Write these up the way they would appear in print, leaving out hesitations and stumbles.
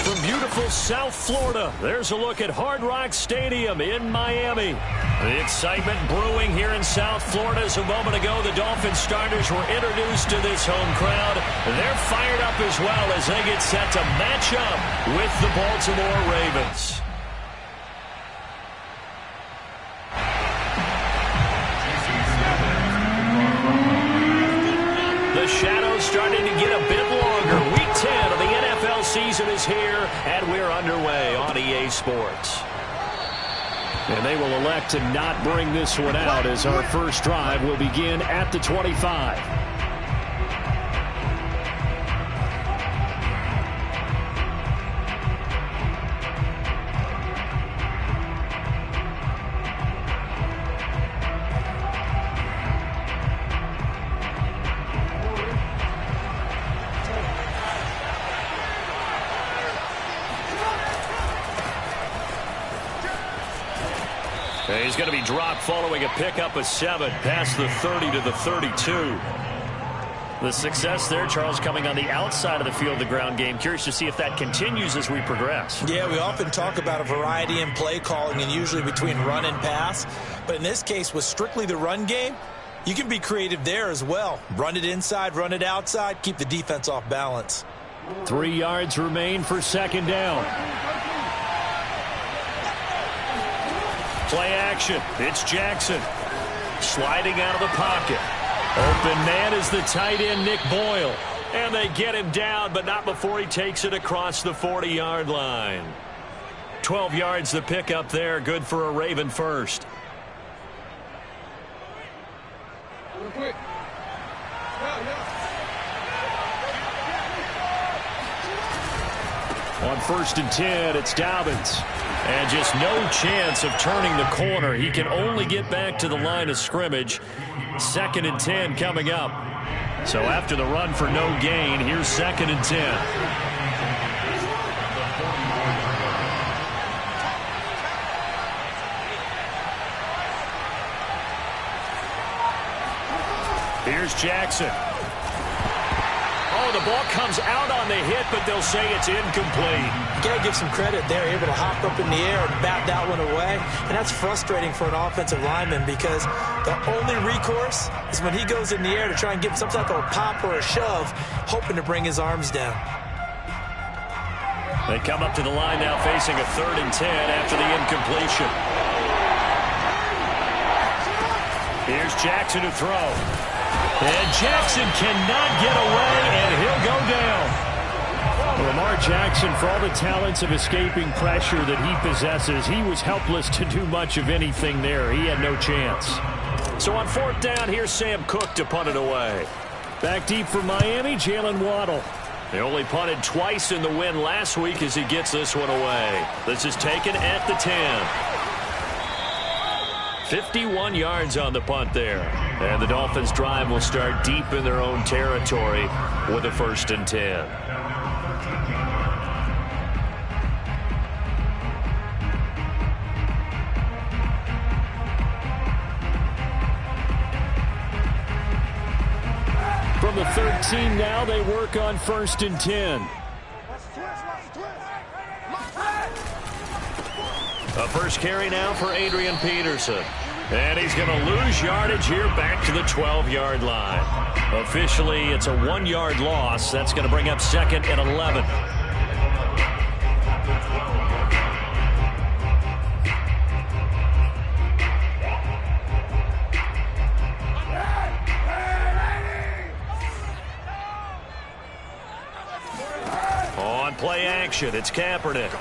From beautiful South Florida, there's a look at Hard Rock Stadium in Miami. The excitement brewing here in South Florida as a moment ago the Dolphins starters were introduced to this home crowd. They're fired up as well as they get set to match up with the Baltimore Ravens. The shadow's starting to get a bit longer. Week 10 of the NFL season is here, and we're underway on EA Sports. And they will elect to not bring this one out as our first drive will begin at the 25. He's going to be dropped following a pickup of 7 past the 30 to the 32. The success there, Charles, coming on the outside of the field, the ground game. Curious to see if that continues as we progress. Yeah, we often talk about a variety in play calling and usually between run and pass. But in this case, with strictly the run game, you can be creative there as well. Run it inside, run it outside, keep the defense off balance. 3 yards remain for second down. Play action. It's Jackson. Sliding out of the pocket. Open man is the tight end, Nick Boyle. And they get him down, but not before he takes it across the 40-yard line. 12 yards the pickup there. Good for a Raven first. Real quick. On 1st and 10, it's Dobbins. And just no chance of turning the corner. He can only get back to the line of scrimmage. 2nd and 10 coming up. So after the run for no gain, here's 2nd and 10. Here's Jackson. Oh, the ball comes out on the hit, but they'll say it's incomplete. You got to give some credit. They're able to hop up in the air and bat that one away. And that's frustrating for an offensive lineman because the only recourse is when he goes in the air to try and get some type of a pop or a shove, hoping to bring his arms down. They come up to the line now facing a 3rd and 10 after the incompletion. Here's Jackson to throw. And Jackson cannot get away, and he'll go down. Lamar Jackson, for all the talents of escaping pressure that he possesses, he was helpless to do much of anything there. He had no chance. So on 4th down, here's Sam Cook to punt it away. Back deep for Miami, Jalen Waddle. They only punted twice in the win last week as he gets this one away. This is taken at the 10. 51 yards on the punt there. And the Dolphins' drive will start deep in their own territory with a 1st and 10. From the 13 now, they work on 1st and 10. A first carry now for Adrian Peterson. And he's going to lose yardage here back to the 12-yard line. Officially, it's a 1-yard loss. That's going to bring up 2nd and 11. On play action, it's Kaepernick.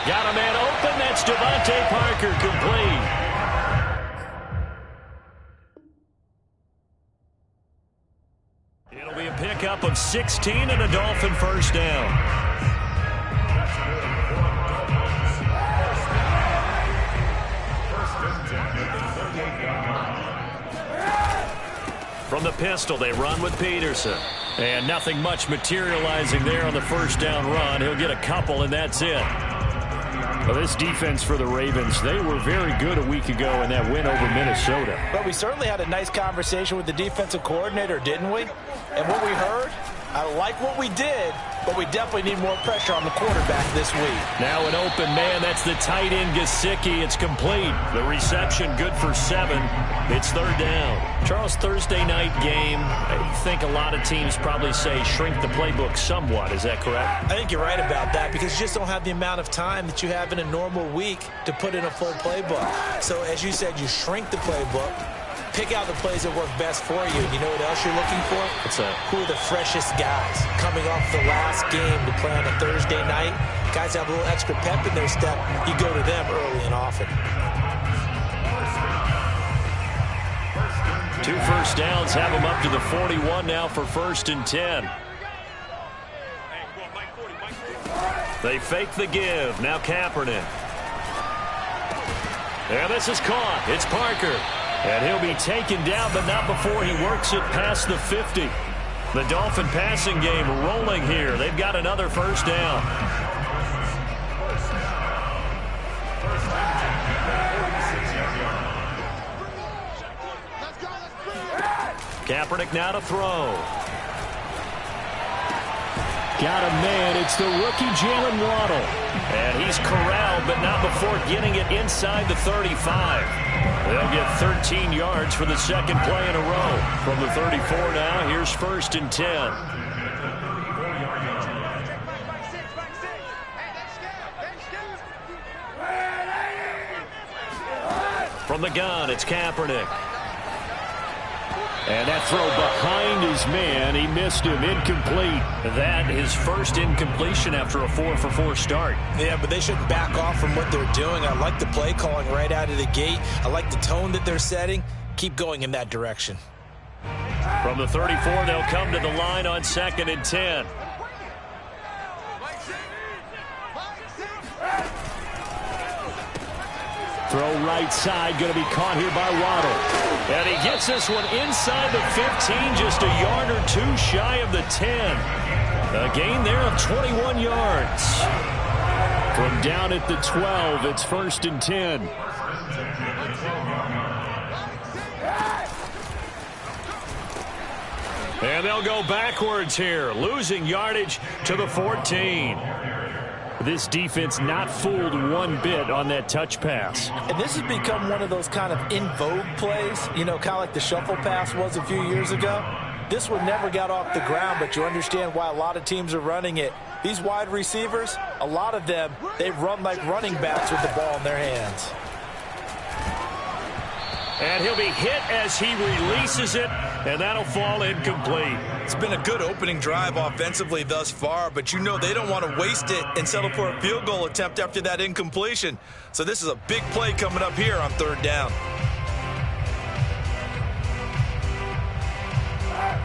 Got a man open. That's Devontae Parker complete. It'll be a pickup of 16 and a Dolphin first down. From the pistol, they run with Peterson. And nothing much materializing there on the first down run. He'll get a couple, and that's it. Well, this defense for the Ravens, they were very good a week ago in that win over Minnesota. But we certainly had a nice conversation with the defensive coordinator, didn't we? And what we heard, I like what we did, but we definitely need more pressure on the quarterback this week. Now an open man. That's the tight end, Gesicki. It's complete. The reception good for 7. It's third down. Charles, Thursday night game, I think a lot of teams probably say shrink the playbook somewhat. Is that correct? I think you're right about that because you just don't have the amount of time that you have in a normal week to put in a full playbook. So as you said, you shrink the playbook. Pick out the plays that work best for you. You know what else you're looking for? What's that? Who are the freshest guys coming off the last game to play on a Thursday night? Guys have a little extra pep in their step. You go to them early and often. 2 first downs have them up to the 41 now for 1st and 10. They fake the give. Now Kaepernick. And this is caught. It's Parker. And he'll be taken down, but not before he works it past the 50. The Dolphin passing game rolling here. They've got another first down. Kaepernick now to throw. Got a man. It's the rookie Jalen Waddle. And he's corralled, but not before getting it inside the 35. They'll get 13 yards for the second play in a row. From the 34 now, here's 1st and 10. From the gun, it's Kaepernick. And that throw behind his man, he missed him, incomplete. That his first incompletion after a 4-for-4 start. Yeah, but they shouldn't back off from what they're doing. I like the play calling right out of the gate. I like the tone that they're setting. Keep going in that direction. From the 34, they'll come to the line on 2nd and 10. Throw right side, going to be caught here by Waddle. And he gets this one inside the 15, just a yard or 2 shy of the 10. A gain there of 21 yards. From down at the 12, it's 1st and 10. And they'll go backwards here, losing yardage to the 14. This defense not fooled one bit on that touch pass. And this has become one of those kind of in vogue plays, you know, kind of like the shuffle pass was a few years ago. This one never got off the ground, but you understand why a lot of teams are running it. These wide receivers, a lot of them, they run like running backs with the ball in their hands. And he'll be hit as he releases it, and that'll fall incomplete. It's been a good opening drive offensively thus far, but you know they don't want to waste it and settle for a field goal attempt after that incompletion. So this is a big play coming up here on 3rd down.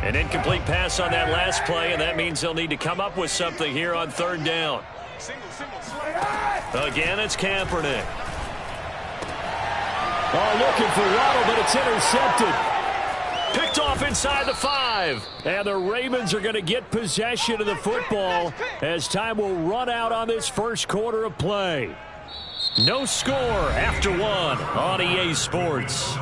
An incomplete pass on that last play, and that means they'll need to come up with something here on 3rd down. Again, it's Kaepernick. Oh, looking for Waddle, but it's intercepted. Picked off inside the 5. And the Ravens are going to get possession of the football as time will run out on this first quarter of play. No score after 1 on EA Sports.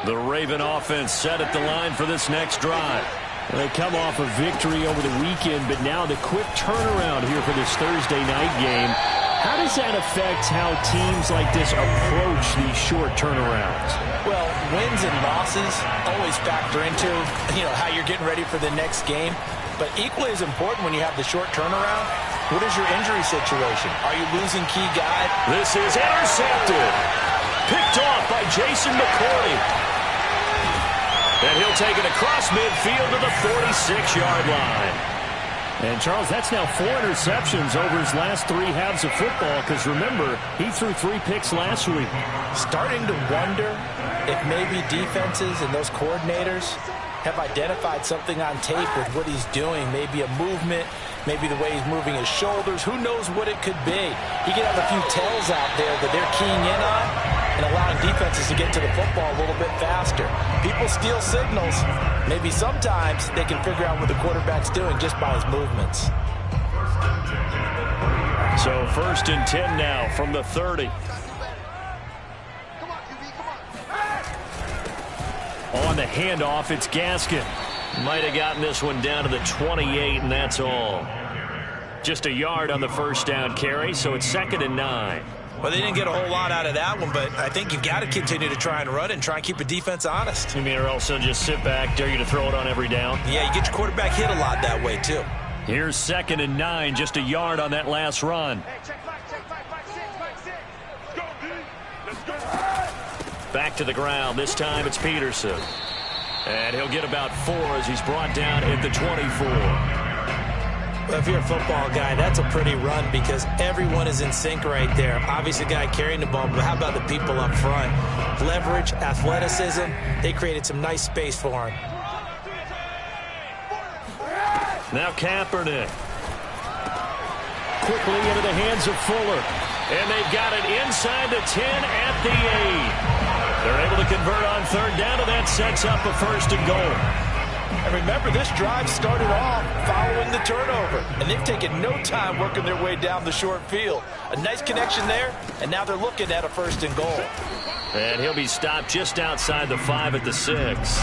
The Raven offense set at the line for this next drive. They come off a victory over the weekend, but now the quick turnaround here for this Thursday night game. How does that affect how teams like this approach these short turnarounds? Well, wins and losses always factor into, how you're getting ready for the next game. But equally as important when you have the short turnaround, what is your injury situation? Are you losing key guys? This is intercepted. Picked off by Jason McCourty. And he'll take it across midfield to the 46-yard line. And, Charles, that's now 4 interceptions over his last 3 halves of football because, remember, he threw 3 picks last week. Starting to wonder if maybe defenses and those coordinators have identified something on tape with what he's doing, maybe a movement, maybe the way he's moving his shoulders. Who knows what it could be? He could have a few tells out there that they're keying in on and allowing defenses to get to the football a little bit faster. People steal signals. Maybe sometimes they can figure out what the quarterback's doing just by his movements. So 1st and 10 now from the 30. On the handoff, it's Gaskin. Might have gotten this one down to the 28, and that's all. Just a yard on the first down carry, so it's 2nd and 9. Well, they didn't get a whole lot out of that one, but I think you've got to continue to try and run it and try and keep the defense honest. You mean or else they'll just sit back, dare you to throw it on every down? Yeah, you get your quarterback hit a lot that way, too. Here's 2nd and 9, just a yard on that last run. Back to the ground. This time it's Peterson. And he'll get about 4 as he's brought down at the 24. Well, if you're a football guy, that's a pretty run because everyone is in sync right there. Obviously, the guy carrying the ball, but how about the people up front? Leverage, athleticism, they created some nice space for him. Now Kaepernick. Quickly into the hands of Fuller. And they've got it inside the 10 at the 8. They're able to convert on 3rd down, and that sets up a 1st and goal. And remember, this drive started off following the turnover, and they've taken no time working their way down the short field. A nice connection there, and now they're looking at a 1st and goal. And he'll be stopped just outside the 5 at the 6.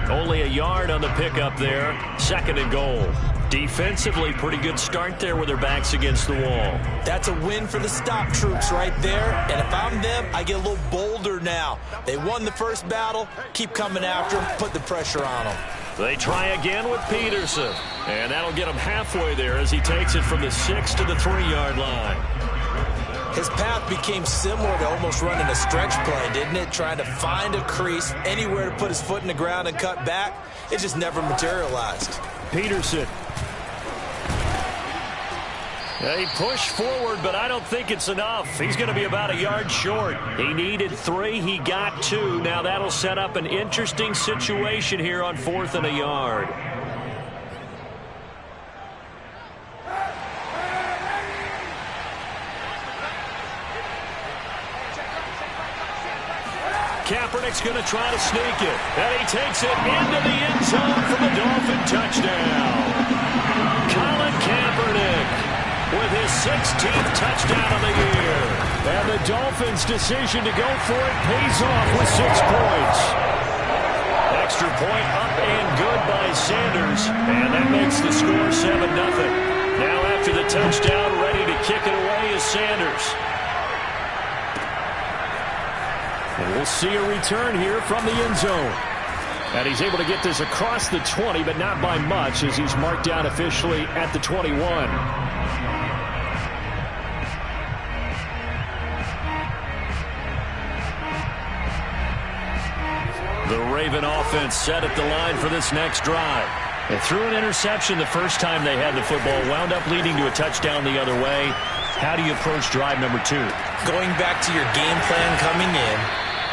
Only a yard on the pickup there. 2nd and goal. Defensively, pretty good start there with their backs against the wall. That's a win for the stop troops right there. And if I'm them, I get a little bolder now. They won the first battle. Keep coming after them. Put the pressure on them. They try again with Peterson. And that'll get him halfway there as he takes it from the 6 to the 3-yard line. His path became similar to almost running a stretch play, didn't it? Trying to find a crease, anywhere to put his foot in the ground and cut back. It just never materialized. Peterson. They push forward, but I don't think it's enough. He's going to be about a yard short. He needed 3. He got 2. Now that'll set up an interesting situation here on 4th and a yard. Kaepernick's going to try to sneak it. And he takes it into the end zone for the Dolphin touchdown. Colin Kaepernick with his 16th touchdown of the year. And the Dolphins' decision to go for it pays off with 6 points. Extra point up and good by Sanders. And that makes the score 7-0. Now after the touchdown, ready to kick it away is Sanders. And we'll see a return here from the end zone. And he's able to get this across the 20, but not by much as he's marked down officially at the 21. The Raven offense set at the line for this next drive. They threw an interception the first time they had the football, wound up leading to a touchdown the other way. How do you approach drive number 2? Going back to your game plan coming in,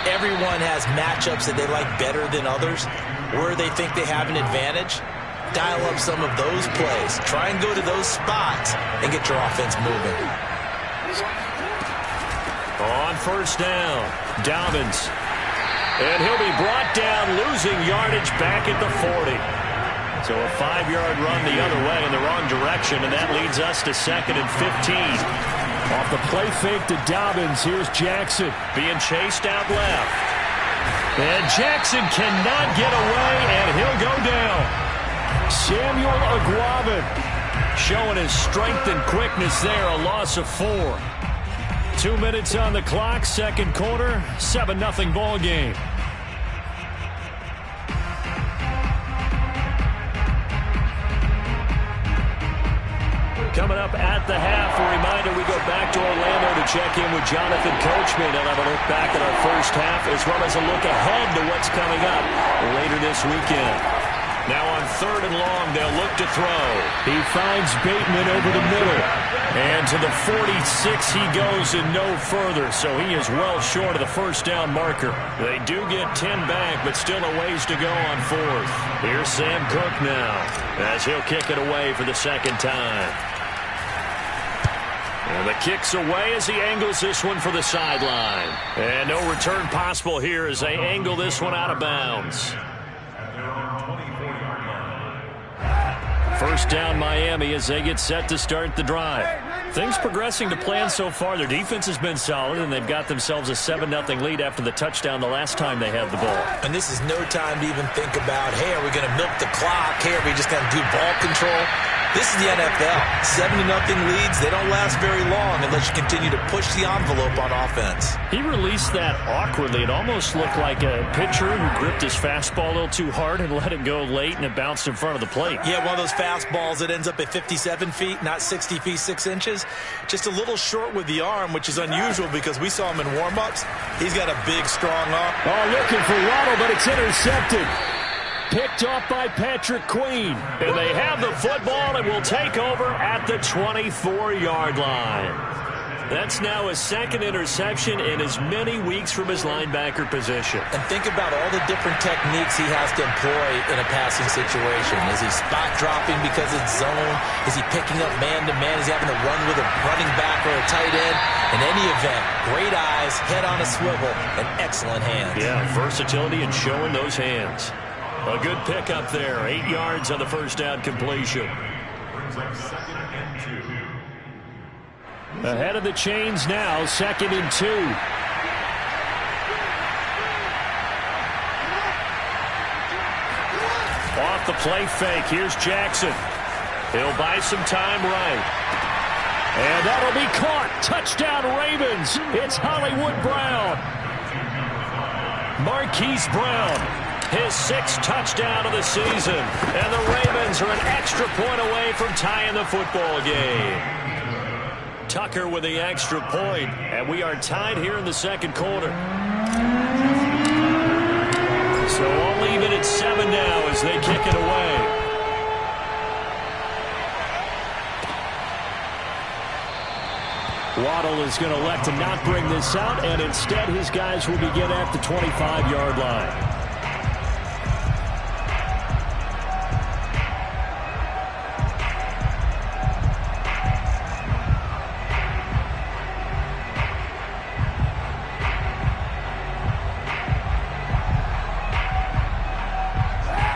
everyone has matchups that they like better than others, where they think they have an advantage. Dial up some of those plays. Try and go to those spots and get your offense moving. On 1st down, Dobbins. And he'll be brought down, losing yardage back at the 40. So a 5-yard run the other way in the wrong direction, and that leads us to 2nd and 15. Off the play fake to Dobbins, here's Jackson being chased out left. And Jackson cannot get away, and he'll go down. Samuel Aguavin showing his strength and quickness there, a loss of 4. 2 minutes on the clock, 2nd quarter, 7-0 ball game. Coming up at the half, a reminder we go back to Orlando to check in with Jonathan Coachman and have a look back at our first half as well as a look ahead to what's coming up later this weekend. Now on 3rd and long, they'll look to throw. He finds Bateman over the middle. And to the 46 he goes and no further, so he is well short of the first down marker. They do get 10 back, but still a ways to go on 4th. Here's Sam Cook now as he'll kick it away for the 2nd time. And the kick's away as he angles this one for the sideline. And no return possible here as they angle this one out of bounds. 1st down Miami as they get set to start the drive. Things progressing to plan so far. Their defense has been solid, and they've got themselves a 7-0 lead after the touchdown the last time they had the ball. And this is no time to even think about, hey, are we going to milk the clock? Hey, are we just going to do ball control? This is the NFL. 7-0 leads, they don't last very long unless you continue to push the envelope on offense. He released that awkwardly. It almost looked like a pitcher who gripped his fastball a little too hard and let it go late, and it bounced in front of the plate. Yeah, one of those fastballs that ends up at 57 feet, not 60 feet, 6 inches. Just a little short with the arm, which is unusual because we saw him in warm-ups. He's got a big, strong arm. Oh, looking for Waddle, but it's intercepted. Picked off by Patrick Queen. And they have the football and will take over at the 24-yard line. That's now his second interception in as many weeks from his linebacker position. And think about all the different techniques he has to employ in a passing situation. Is he spot dropping because it's zone? Is he picking up man-to-man? Is he having to run with a running back or a tight end? In any event, great eyes, head on a swivel, and excellent hands. Yeah, versatility and showing those hands. A good pickup there. 8 yards on the first down completion. Ahead of the chains now, 2nd and 2. Off the play fake. Here's Jackson. He'll buy some time right. And that'll be caught. Touchdown Ravens. It's Hollywood Brown. Marquise Brown. His 6th touchdown of the season. And the Ravens are an extra point away from tying the football game. Tucker with the extra point, and we are tied here in the second quarter. So all even at 7 now as they kick it away. Waddle is going to elect to not bring this out, and instead his guys will begin at the 25-yard line.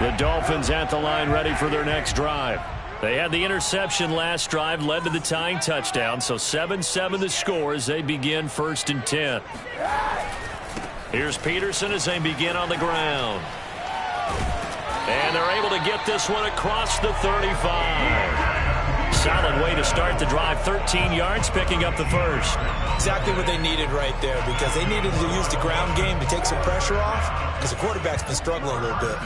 The Dolphins at the line ready for their next drive. They had the interception last drive, led to the tying touchdown, so 7-7 the score as they begin 1st and 10. Here's Peterson as they begin on the ground. And they're able to get this one across the 35. Solid way to start the drive. 13 yards, picking up the first. Exactly what they needed right there, because they needed to use the ground game to take some pressure off, because the quarterback's been struggling a little bit.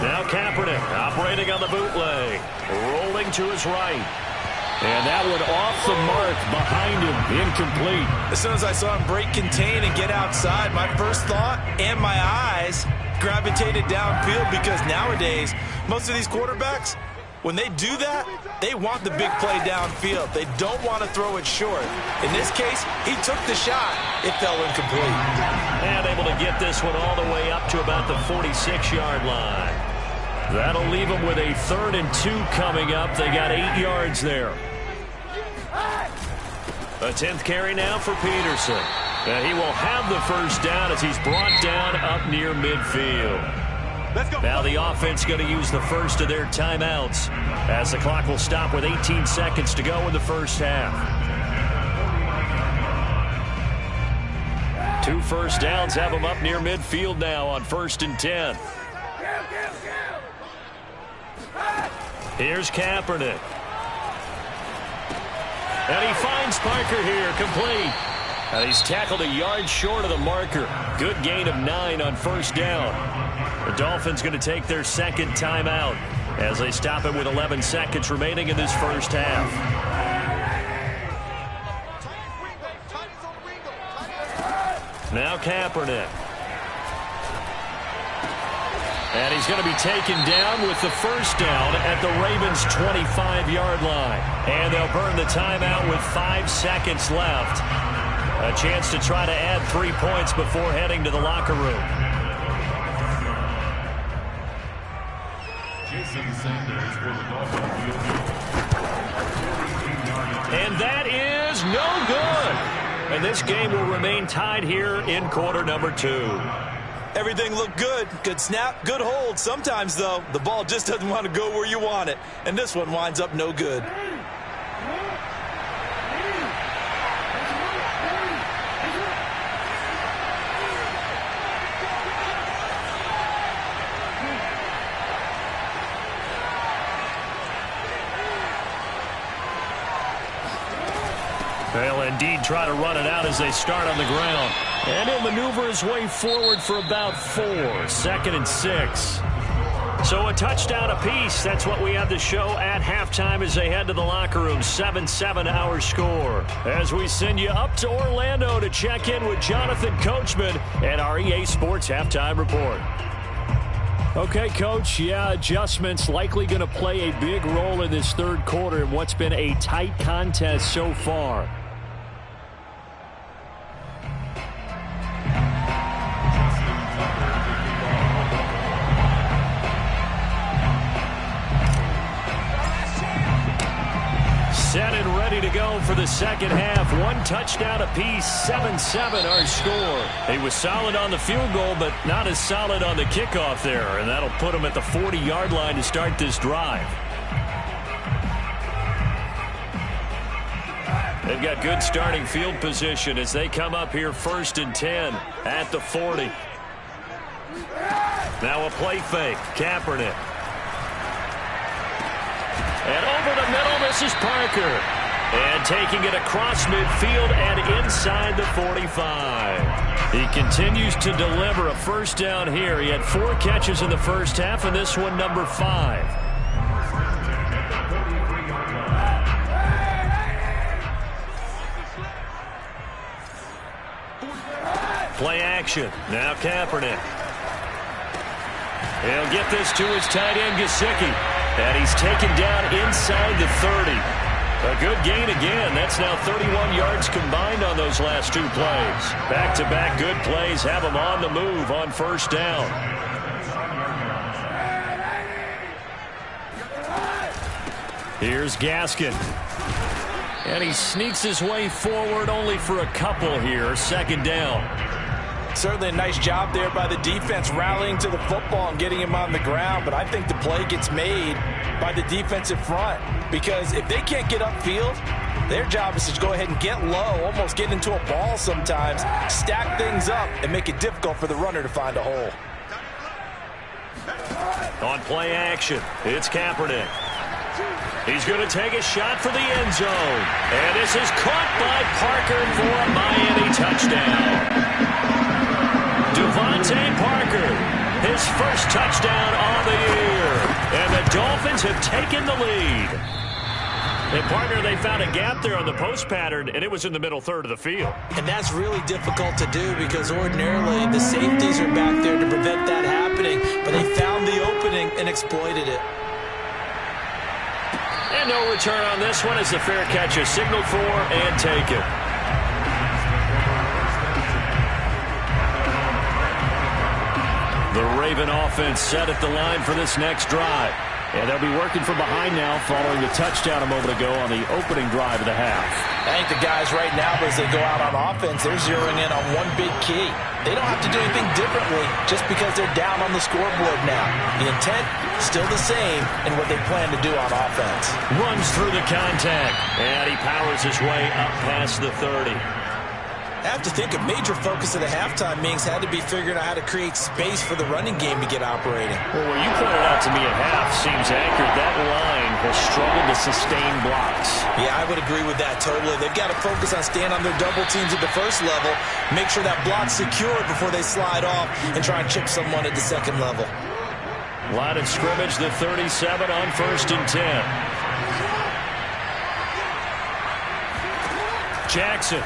Now Kaepernick operating on the bootleg. Rolling to his right. And that one off the mark behind him. Incomplete. As soon as I saw him break contain and get outside, my first thought and my eyes gravitated downfield, because nowadays, most of these quarterbacks, when they do that, they want the big play downfield. They don't want to throw it short. In this case, he took the shot. It fell incomplete. And able to get this one all the way up to about the 46-yard line. That'll leave them with a 3rd and 2 coming up. They got 8 yards there. A 10th carry now for Peterson. And he will have the first down as he's brought down up near midfield. Now the offense going to use the first of their timeouts as the clock will stop with 18 seconds to go in the first half. 2 first downs have them up near midfield now on 1st and 10. Here's Kaepernick. And he finds Parker here, complete. And he's tackled a yard short of the marker. Good gain of 9 on 1st down. The Dolphins going to take their 2nd timeout as they stop it with 11 seconds remaining in this first half. Now Kaepernick. And he's going to be taken down with the first down at the Ravens' 25-yard line. And they'll burn the timeout with 5 seconds left. A chance to try to add 3 points before heading to the locker room. And that is no good. And this game will remain tied here in quarter number 2. Everything looked good. Good snap, good hold. Sometimes, though, the ball just doesn't want to go where you want it. And this one winds up no good. indeed try to run it out as they start on the ground. And he'll maneuver his way forward for about 4. 2nd and 6. So a touchdown apiece. That's what we have to show at halftime as they head to the locker room. 7-7 our score. As we send you up to Orlando to check in with Jonathan Coachman and our EA Sports Halftime Report. Okay, Coach, adjustments likely going to play a big role in this third quarter in what's been a tight contest so far. Set and ready to go for the second half. 1 touchdown apiece, 7-7 our score. He was solid on the field goal, but not as solid on the kickoff there, and that'll put him at the 40-yard line to start this drive. They've got good starting field position as they come up here 1st and 10 at the 40. Now a play fake. Kaepernick. And over the middle, this is Parker. And taking it across midfield and inside the 45. He continues to deliver a first down here. He had 4 catches in the first half, and this one number 5. Play action. Now Kaepernick. He'll get this to his tight end, Gesicki. And he's taken down inside the 30. A good gain again. That's now 31 yards combined on those last 2 plays. Back-to-back good plays have him on the move on first down. Here's Gaskin. And he sneaks his way forward only for a couple here. 2nd down. Certainly a nice job there by the defense rallying to the football and getting him on the ground. But I think the play gets made by the defensive front. Because if they can't get upfield, their job is to go ahead and get low, almost get into a ball sometimes, stack things up, and make it difficult for the runner to find a hole. On play action, it's Kaepernick. He's going to take a shot for the end zone. And this is caught by Parker for a Miami touchdown. Devontae Parker, his first touchdown on the year. And the Dolphins have taken the lead. And, partner, they found a gap there on the post pattern, and it was in the middle third of the field. And that's really difficult to do because ordinarily the safeties are back there to prevent that happening. But they found the opening and exploited it. And no return on this one as the fair catch is signaled for and taken. The Raven offense set at the line for this next drive. And they'll be working from behind now following the touchdown a moment ago on the opening drive of the half. I think the guys right now, as they go out on offense, they're zeroing in on one big key. They don't have to do anything differently just because they're down on the scoreboard now. The intent, still the same in what they plan to do on offense. Runs through the contact, and he powers his way up past the 30. I have to think a major focus of the halftime meetings had to be figuring out how to create space for the running game to get operating. Well, what you pointed out to me at half seems accurate. That line has struggled to sustain blocks. Yeah, I would agree with that totally. They've got to focus on staying on their double teams at the first level, make sure that block's secure before they slide off and try and chip someone at the second level. Line of scrimmage, the 37 on 1st and 10. Jackson.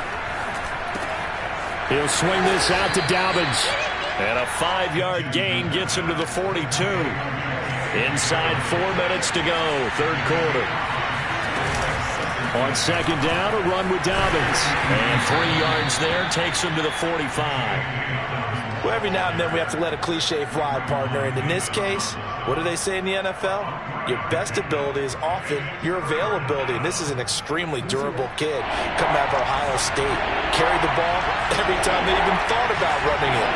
He'll swing this out to Dobbins. And a 5-yard gain gets him to the 42. Inside 4 minutes to go, third quarter. On 2nd down, a run with Dobbins. And 3 yards there takes him to the 45. Well, every now and then we have to let a cliche fly, partner. And in this case, what do they say in the NFL? Your best ability is often your availability. And this is an extremely durable kid coming out of Ohio State. Carried the ball every time they even thought about running it.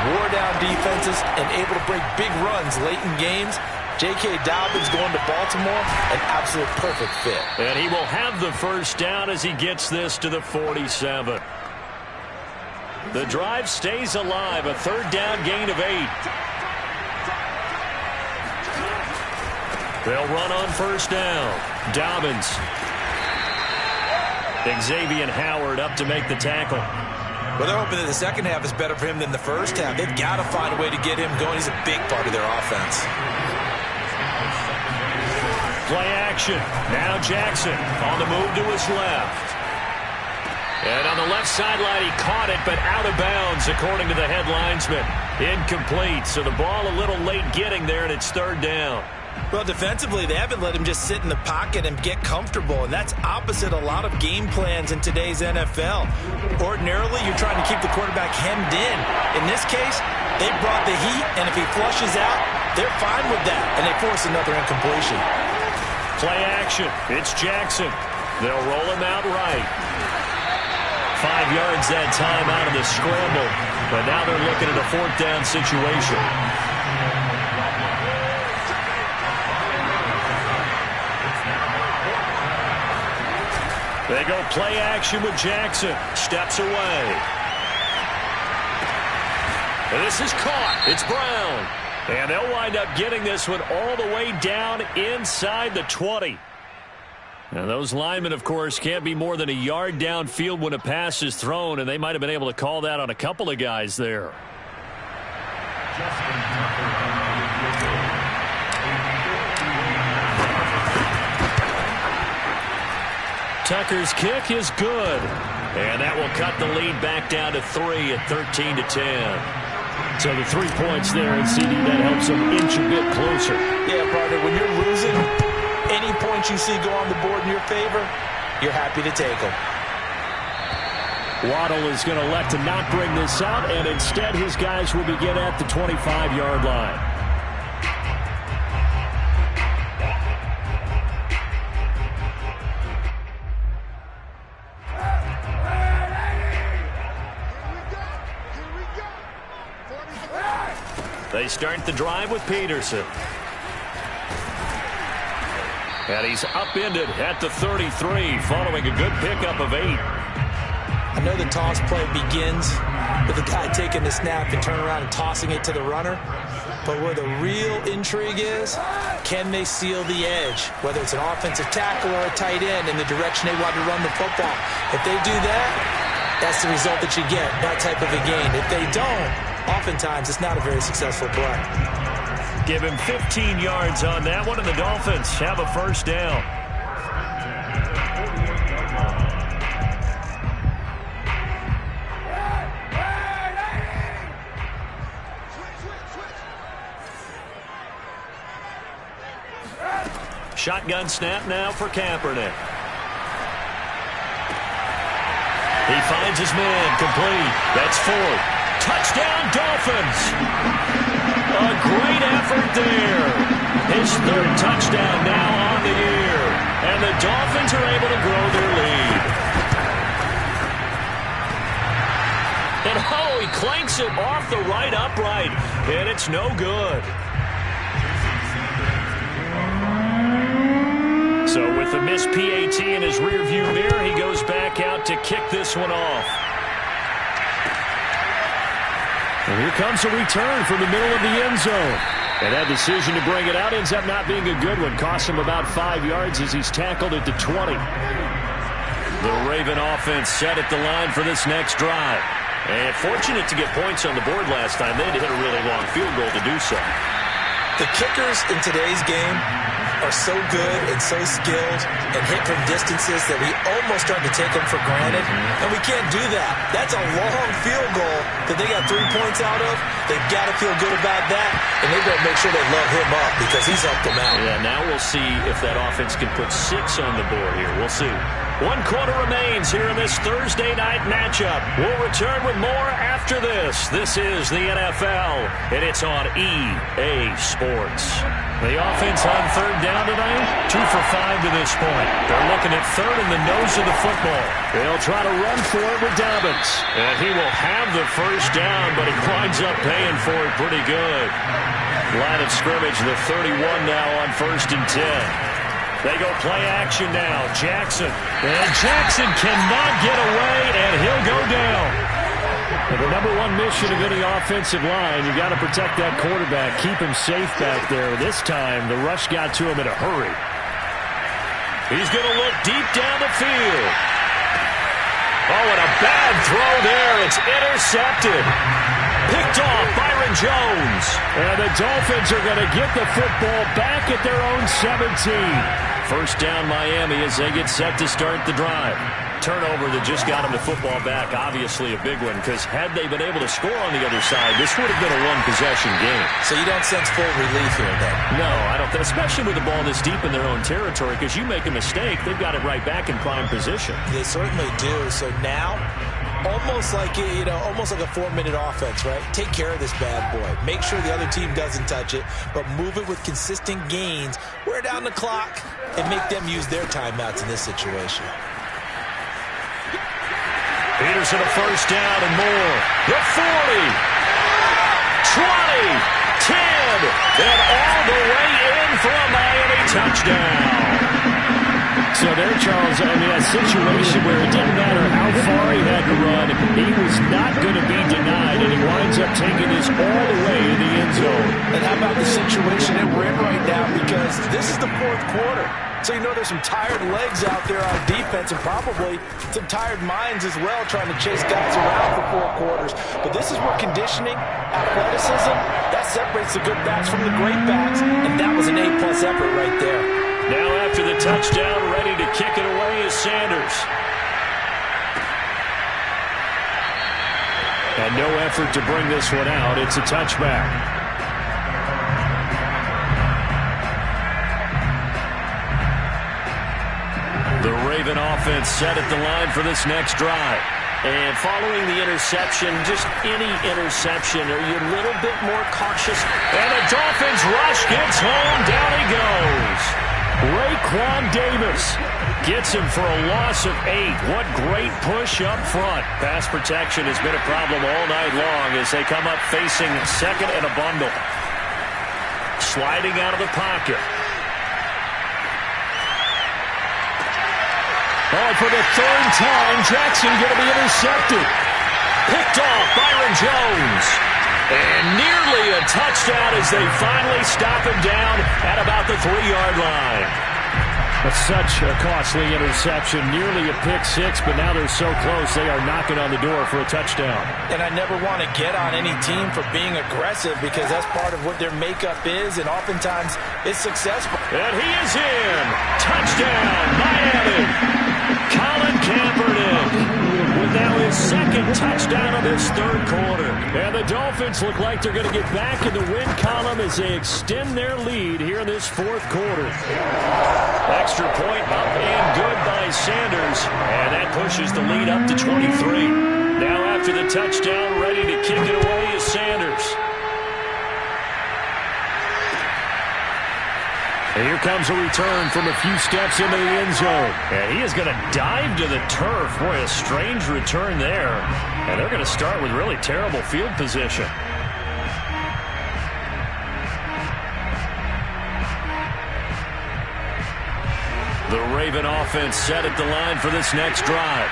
Wore down defenses and able to break big runs late in games. J.K. Dobbins going to Baltimore, an absolute perfect fit. And he will have the first down as he gets this to the 47. The drive stays alive, a 3rd down gain of 8. They'll run on 1st down. Dobbins. Xavier Howard up to make the tackle. Well, they're hoping that the second half is better for him than the first half. They've got to find a way to get him going. He's a big part of their offense. Play action. Now Jackson on the move to his left. And on the left sideline, he caught it, but out of bounds, according to the head linesman. Incomplete, so the ball a little late getting there, and it's third down. Well, defensively, they haven't let him just sit in the pocket and get comfortable, and that's opposite a lot of game plans in today's NFL. Ordinarily, you're trying to keep the quarterback hemmed in. In this case, they brought the heat, and if he flushes out, they're fine with that, and they force another incompletion. Play action. It's Jackson. They'll roll him out right. 5 yards that time out of the scramble, but now they're looking at a fourth down situation. They go play action with Jackson. Steps away. And this is caught. It's Brown. And they'll wind up getting this one all the way down inside the 20. Now, those linemen, of course, can't be more than a yard downfield when a pass is thrown, and they might have been able to call that on a couple of guys there. Tucker's kick is good, and that will cut the lead back down to 3 at 13-10. So the 3 points there, and CD, that helps them inch a bit closer. Yeah, partner, when you're losing, any points you see go on the board in your favor, you're happy to take them. Waddle is going to elect to not bring this out, and instead his guys will begin at the 25-yard line. They start the drive with Peterson. And he's upended at the 33, following a good pickup of 8. I know the toss play begins with the guy taking the snap and turning around and tossing it to the runner. But where the real intrigue is, can they seal the edge? Whether it's an offensive tackle or a tight end in the direction they want to run the football. If they do that, that's the result that you get, that type of a game. If they don't, oftentimes it's not a very successful play. Give him 15 yards on that one, and the Dolphins have a first down. Shotgun snap now for Kaepernick. He finds his man, complete. That's Ford. Touchdown, Dolphins! A great effort there. His third touchdown now on the year. And the Dolphins are able to grow their lead. And oh, he clanks it off the right upright. And it's no good. So with the missed PAT in his rearview mirror, he goes back out to kick this one off. And here comes a return from the middle of the end zone. And that decision to bring it out ends up not being a good one. Costs him about 5 yards as he's tackled at the 20. The Raven offense set at the line for this next drive. And fortunate to get points on the board last time. They had to hit a really long field goal to do so. The kickers in today's game are so good and so skilled and hit from distances that we almost start to take them for granted. And we can't do that. That's a long field goal that they got 3 points out of. They've got to feel good about that, and they've got to make sure they load him up because he's helped them out. Yeah, now we'll see if that offense can put 6 on the board here. We'll see. 1 quarter remains here in this Thursday night matchup. We'll return with more after this. This is the NFL, and it's on EA Sports. The offense on third down tonight, 2 for 5 to this point. They're looking at third in the nose of the football. They'll try to run for it with Dobbins. And he will have the first down, but he winds up paying for it pretty good. Line of scrimmage, the 31 now on 1st and 10. They go play action now. Jackson. And Jackson cannot get away, and he'll go down. And the number one mission of any offensive line, you got to protect that quarterback, keep him safe back there. This time, the rush got to him in a hurry. He's going to look deep down the field. Oh, and a bad throw there. It's intercepted. Picked off Byron Jones. And the Dolphins are going to get the football back at their own 17. First down Miami as they get set to start the drive. Turnover that just got them the football back, obviously a big one, because had they been able to score on the other side, this would have been a one-possession game. So you don't sense full relief here, then? No, I don't, especially with the ball this deep in their own territory, because you make a mistake, they've got it right back in prime position. They certainly do. So now, almost like almost like a 4-minute offense, right? Take care of this bad boy. Make sure the other team doesn't touch it, but move it with consistent gains. Wear down the clock and make them use their timeouts in this situation. Peterson a first down and more. The 40, 20, 10, and all the way in for a Miami touchdown. So there, Charles, I mean, a situation where it didn't matter how far he had to run, he was not going to be denied, and he winds up taking this all the way in the end zone. And how about the situation that we're in right now, because this is the fourth quarter. So you know there's some tired legs out there on defense and probably some tired minds as well trying to chase guys around for 4 quarters. But this is where conditioning, athleticism, that separates the good backs from the great backs, and that was an A-plus effort right there. Now after the touchdown, ready to kick it away is Sanders. And no effort to bring this one out. It's a touchback. The Raven offense set at the line for this next drive. And following the interception, just any interception, are you a little bit more cautious? And the Dolphins rush gets home. Down he goes. Raekwon Davis gets him for a loss of 8. What great push up front. Pass protection has been a problem all night long as they come up facing second and a bundle. Sliding out of the pocket. Oh, for the third time, Jackson going to be intercepted. Picked off Byron Jones. And nearly a touchdown as they finally stop him down at about the 3-yard line. That's such a costly interception. Nearly a pick six, but now they're so close they are knocking on the door for a touchdown. And I never want to get on any team for being aggressive because that's part of what their makeup is, and oftentimes it's successful. And he is in. Touchdown, Miami. Colin Kaepernick with now his second touchdown of this third quarter. And the Dolphins look like they're going to get back in the win column as they extend their lead here in this fourth quarter. Extra point up and good by Sanders. And that pushes the lead up to 23. Now after the touchdown, ready to kick it away is Sanders. And here comes a return from a few steps into the end zone. And he is going to dive to the turf. Boy, a strange return there. And they're going to start with really terrible field position. The Raven offense set at the line for this next drive.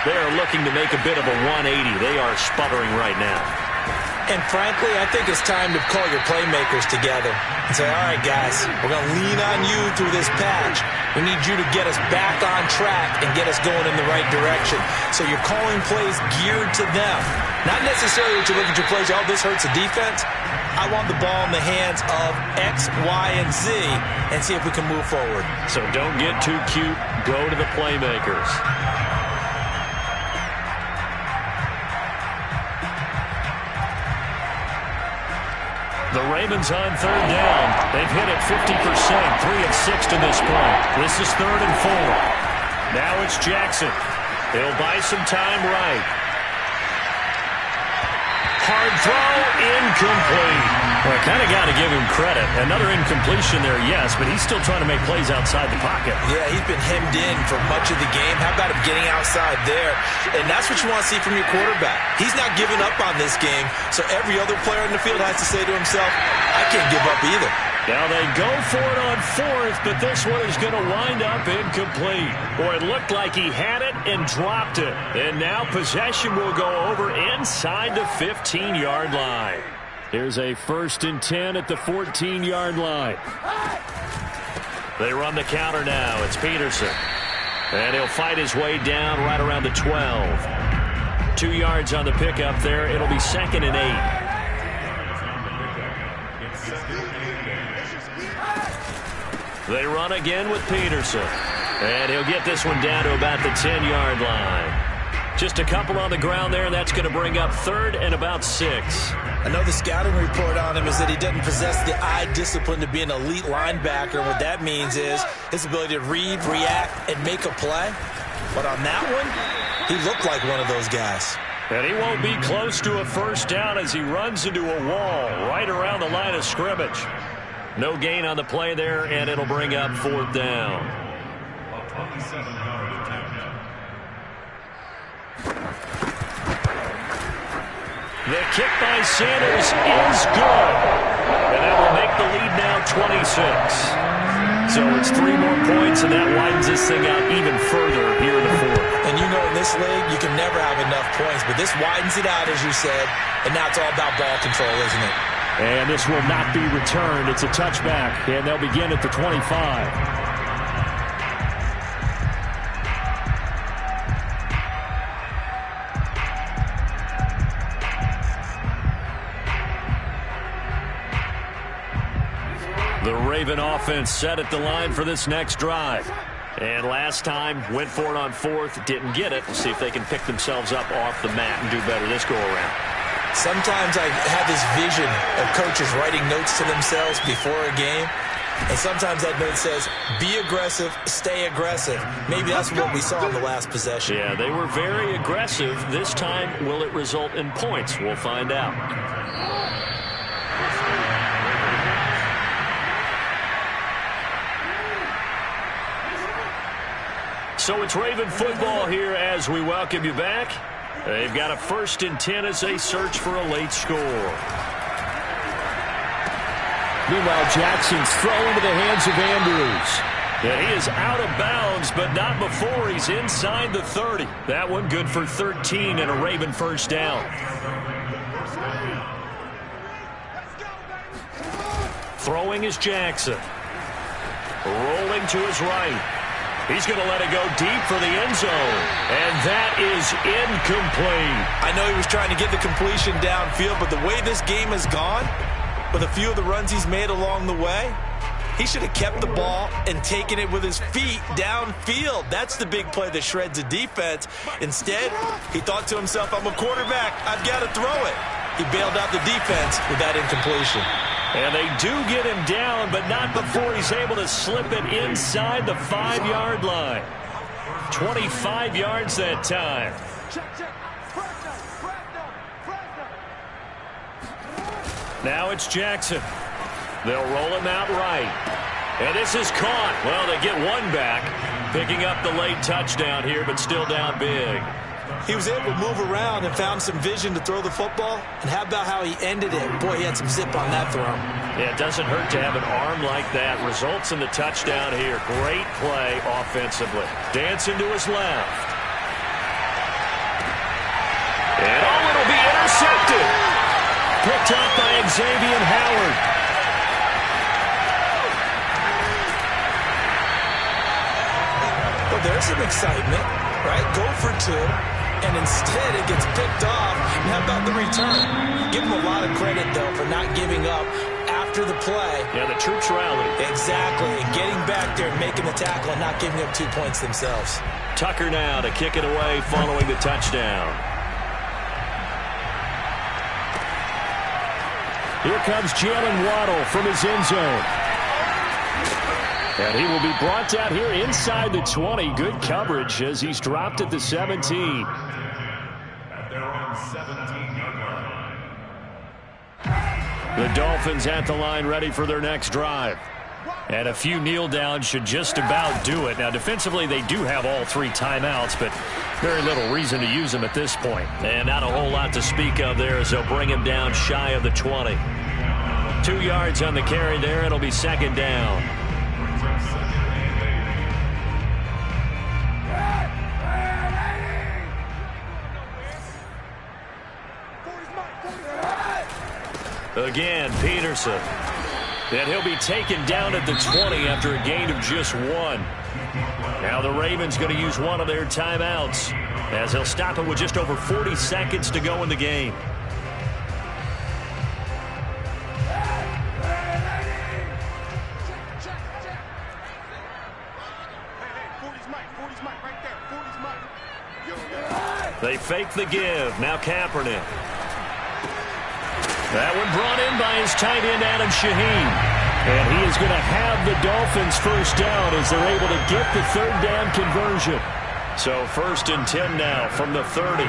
They are looking to make a bit of a 180. They are sputtering right now. And frankly, I think it's time to call your playmakers together and say, all right, guys, we're going to lean on you through this patch. We need you to get us back on track and get us going in the right direction. So you're calling plays geared to them. Not necessarily that you look at your plays, oh, this hurts the defense. I want the ball in the hands of X, Y, and Z and see if we can move forward. So don't get too cute. Go to the playmakers. The Ravens on third down. They've hit it 50%, 3 of 6 to this point. This is 3rd and 4. Now it's Jackson. He'll buy some time right. Hard throw, incomplete. Well, I kind of got to give him credit. Another incompletion there, yes, but he's still trying to make plays outside the pocket. Yeah, he's been hemmed in for much of the game. How about him getting outside there? And that's what you want to see from your quarterback. He's not giving up on this game, so every other player in the field has to say to himself, I can't give up either. Now they go for it on 4th, but this one is going to wind up incomplete. Boy, it looked like he had it and dropped it. And now possession will go over inside the 15-yard line. Here's a 1st and 10 at the 14-yard line. They run the counter now. It's Peterson. And he'll fight his way down right around the 12. 2 yards on the pickup there. It'll be 2nd and 8. They run again with Peterson. And he'll get this one down to about the 10-yard line. Just a couple on the ground there, and that's going to bring up 3rd and about 6. I know the scouting report on him is that he doesn't possess the eye discipline to be an elite linebacker. And what that means is his ability to read, react, and make a play. But on that one, he looked like one of those guys. And he won't be close to a first down as he runs into a wall right around the line of scrimmage. No gain on the play there, and it'll bring up 4th down. The kick by Sanders is good. And that will make the lead now 26. So it's 3 more points, and that widens this thing out even further here in the 4th. And you know in this league, you can never have enough points, but this widens it out, as you said, and now it's all about ball control, isn't it? And this will not be returned. It's a touchback, and they'll begin at the 25. The Raven offense set at the line for this next drive. And last time, went for it on 4th, didn't get it. We'll see if they can pick themselves up off the mat and do better this go-around. Sometimes I have this vision of coaches writing notes to themselves before a game. And sometimes that note says, be aggressive, stay aggressive. Maybe that's what we saw in the last possession. Yeah, they were very aggressive. This time, will it result in points? We'll find out. So it's Raven football here as we welcome you back. They've got a 1st and 10 as they search for a late score. Meanwhile, Jackson's thrown into the hands of Andrews. Yeah, he is out of bounds, but not before he's inside the 30. That one good for 13 and a Raven first down. Throwing is Jackson. Rolling to his right. He's going to let it go deep for the end zone. And that is incomplete. I know he was trying to get the completion downfield, but the way this game has gone, with a few of the runs he's made along the way, he should have kept the ball and taken it with his feet downfield. That's the big play that shreds the defense. Instead, he thought to himself, I'm a quarterback. I've got to throw it. He bailed out the defense with that incompletion. And they do get him down, but not before he's able to slip it inside the 5-yard line. 25 yards that time. Now it's Jackson. They'll roll him out right. And this is caught. Well, they get one back, picking up the late touchdown here, but still down big. He was able to move around and found some vision to throw the football. And how about how he ended it? Boy, he had some zip on that throw. Yeah, it doesn't hurt to have an arm like that. Results in the touchdown here. Great play offensively. Dancing to his left. And oh, it'll be intercepted. Picked up by Xavier Howard. Well, there's some excitement, right? Go for 2. And instead it gets picked off. And how about the return? Give him a lot of credit, though, for not giving up after the play. Yeah, the troops rallied. Exactly. And getting back there and making the tackle and not giving up 2 points themselves. Tucker now to kick it away following the touchdown. Here comes Jalen Waddle from his end zone. And he will be brought down here inside the 20. Good coverage as he's dropped at the 17. At their own 17-yard line. The Dolphins at the line ready for their next drive. And a few kneel downs should just about do it. Now, defensively, they do have all 3 timeouts, but very little reason to use them at this point. And not a whole lot to speak of there as they'll bring him down shy of the 20. 2 yards on the carry there. It'll be 2nd down. Again, Peterson. And he'll be taken down at the 20 after a gain of just 1. Now the Ravens going to use one of their timeouts as they'll stop it with just over 40 seconds to go in the game. They fake the give. Now Kaepernick. That one brought in by his tight end, Adam Shaheen. And he is going to have the Dolphins first down as they're able to get the third down conversion. So 1st and 10 now from the 30.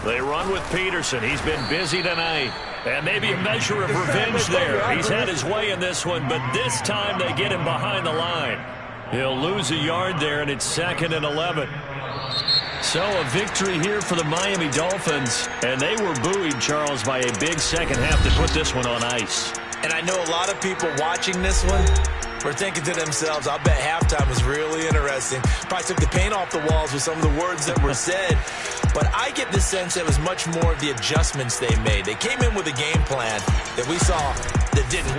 They run with Peterson. He's been busy tonight. And maybe a measure of revenge there. He's had his way in this one, but this time they get him behind the line. He'll lose a yard there, and it's 2nd and 11. So a victory here for the Miami Dolphins. And they were buoyed, Charles, by a big second half to put this one on ice. And I know a lot of people watching this one were thinking to themselves, I'll bet halftime was really interesting. Probably took the paint off the walls with some of the words that were said. But I get the sense that it was much more of the adjustments they made. They came in with a game plan that we saw that didn't work.